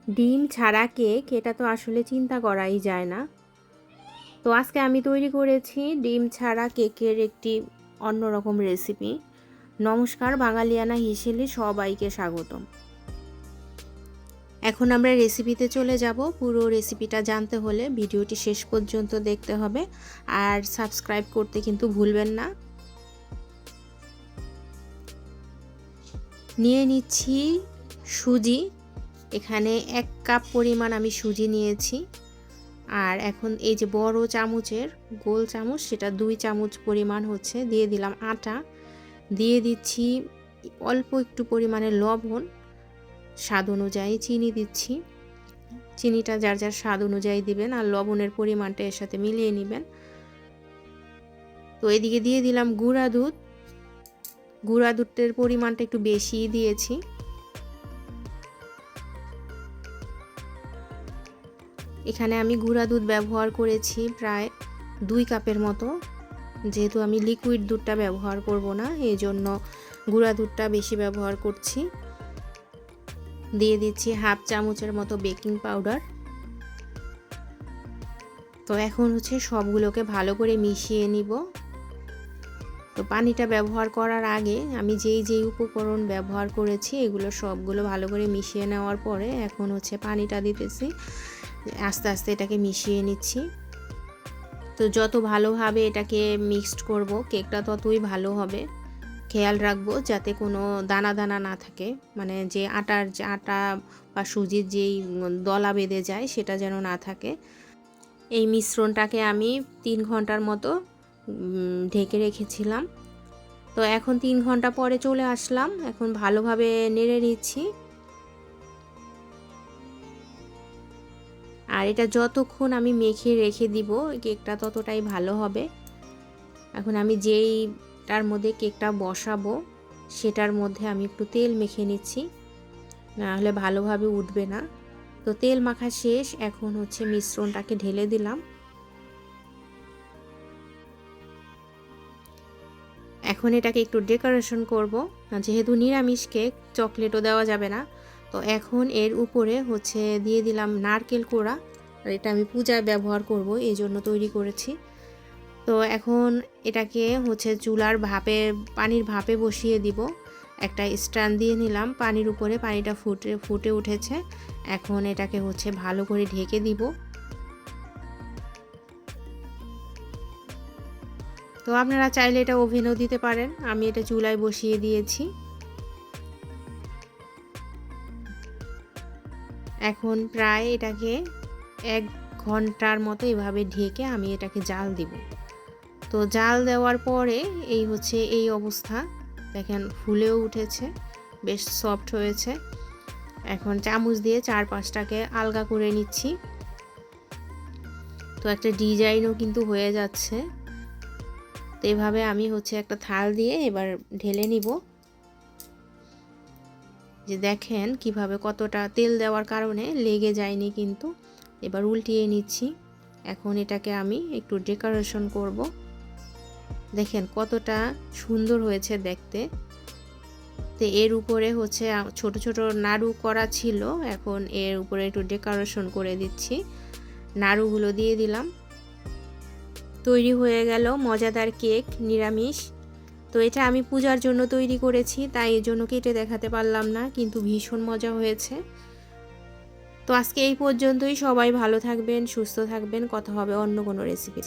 ডিম ছাড়া কেক, এটা তো আসলে চিন্তা করাই যায় না। তো আজকে আমি তৈরি করেছি ডিম ছাড়া কেকের একটি অন্যরকম রেসিপি। নমস্কার, বাঙালিয়ানা হিসেবে সবাইকে স্বাগতম। এখন আমরা রেসিপিতে চলে যাব। পুরো রেসিপিটা জানতে হলে ভিডিওটি শেষ পর্যন্ত দেখতে হবে, আর সাবস্ক্রাইব করতে কিন্তু ভুলবেন না। নিয়ে নিচ্ছি সুজি। এখানে 1 কাপ পরিমাণ আমি সুজি নিয়েছি। আর এখন এই যে বড় চামচের গোল চামচ, সেটা 2 চামচ পরিমাণ হচ্ছে দিয়ে দিলাম আটা। দিয়ে দিচ্ছি অল্প একটু পরিমাণে লবণ, স্বাদ অনুযায়ী চিনি দিচ্ছি। চিনিটা যার যার স্বাদ অনুযায়ী দিবেন, আর লবণের পরিমাণটা এর সাথে মিলিয়ে নেবেন। তো এদিকে দিয়ে দিলাম গুঁড়া দুধ। গুঁড়া দুধের পরিমাণটা একটু বেশিই দিয়েছি। এখানে আমি গুঁড়া দুধ ব্যবহার করেছি প্রায় 2 কাপের মতো। যেহেতু আমি লিকুইড দুধটা ব্যবহার করব না, এই জন্য গুঁড়া দুধটা বেশি ব্যবহার করছি। দিয়ে দিচ্ছি হাফ চামচের মতো বেকিং পাউডার। তো এখন হচ্ছে সবগুলোকে ভালো করে মিশিয়ে নিব। তো পানিটা ব্যবহার করার আগে আমি যেই উপকরণ ব্যবহার করেছি এগুলো সবগুলো ভালো করে মিশিয়ে নেওয়ার পরে এখন হচ্ছে পানিটা দিতেছি। আস্তে আস্তে এটাকে মিশিয়ে নিচ্ছি। তো যত ভালোভাবে এটাকে মিক্সড করব কেকটা ততই ভালো হবে। খেয়াল রাখবো যাতে কোনো দানা দানা না থাকে, মানে যে আটা বা সুজির যেই দলা বেঁধে যায় সেটা যেন না থাকে। এই মিশ্রণটাকে আমি 3 ঘন্টার মতো ঢেকে রেখেছিলাম। তো এখন 3 ঘন্টা পরে চলে আসলাম। এখন ভালোভাবে নেড়ে নিচ্ছি। আর এটা যতক্ষণ আমি মেখে রেখে দিব কেকটা ততটাই ভালো হবে। এখন আমি যেইটার মধ্যে কেকটা বসাবো সেটার মধ্যে আমি একটু তেল মেখে নিচ্ছি, না হলে ভালোভাবে উঠবে না। তো তেল মাখা শেষ, এখন হচ্ছে মিশ্রণটাকে ঢেলে দিলাম। এখন এটাকে একটু ডেকোরেশন করব। যেহেতু নিরামিষ কেক, চকলেটও দেওয়া যাবে না। তো এখন এর উপরে হচ্ছে দিয়ে দিলাম নারকেল কোড়া। আর এটা আমি পূজায় ব্যবহার করব, এই জন্য তৈরি করেছি। তো এখন এটাকে হচ্ছে চুলার পানির ভাপে বসিয়ে দিব। একটা স্ট্যান্ড দিয়ে নিলাম পানির উপরে, পানিটা ফুটে উঠেছে। এখন এটাকে হচ্ছে ভালো করে ঢেকে দিব। তো আপনারা চাইলে এটা ওভেনও দিতে পারেন, আমি এটা চুলায় বসিয়ে দিয়েছি। এখন প্রায় এটাকে 1 ঘন্টার মতো এভাবে ঢেকে আমি এটাকে জাল দিব। তো জাল দেওয়ার পরে এই হচ্ছে এই অবস্থা, দেখেন ফুলেও উঠেছে, বেশ সফট হয়েছে। এখন চামচ দিয়ে 4-5টাকে আলগা করে নিচ্ছি। তো একটা ডিজাইনও কিন্তু হয়ে যাচ্ছে। তো এভাবে আমি হচ্ছে একটা থাল দিয়ে এবার ঢেলে নিব। যে দেখেন কিভাবে কতটা তেল দেওয়ার কারণে লেগে যায়নি কিন্তু। এবার উল্টিয়ে নিচ্ছি। এখন এটাকে আমি একটু ডেকোরেশন করব। দেখেন কতটা সুন্দর হয়েছে দেখতে। তো এর উপরে হচ্ছে ছোট ছোট নাড়ু করা ছিল, এখন এর উপরে একটু ডেকোরেশন করে দিচ্ছি। নাড়ুগুলো দিয়ে দিলাম। তৈরি হয়ে গেল মজাদার কেক নিরামিষ। তো এটা আমি পূজার জন্য তৈরি করেছি, তাই এর জন্য কেটে দেখাতে পারলাম না, কিন্তু ভীষণ মজা হয়েছে। তো আজকে এই পর্যন্তই। সবাই ভালো থাকবেন, সুস্থ থাকবেন। কথা হবে অন্য কোনো রেসিপি।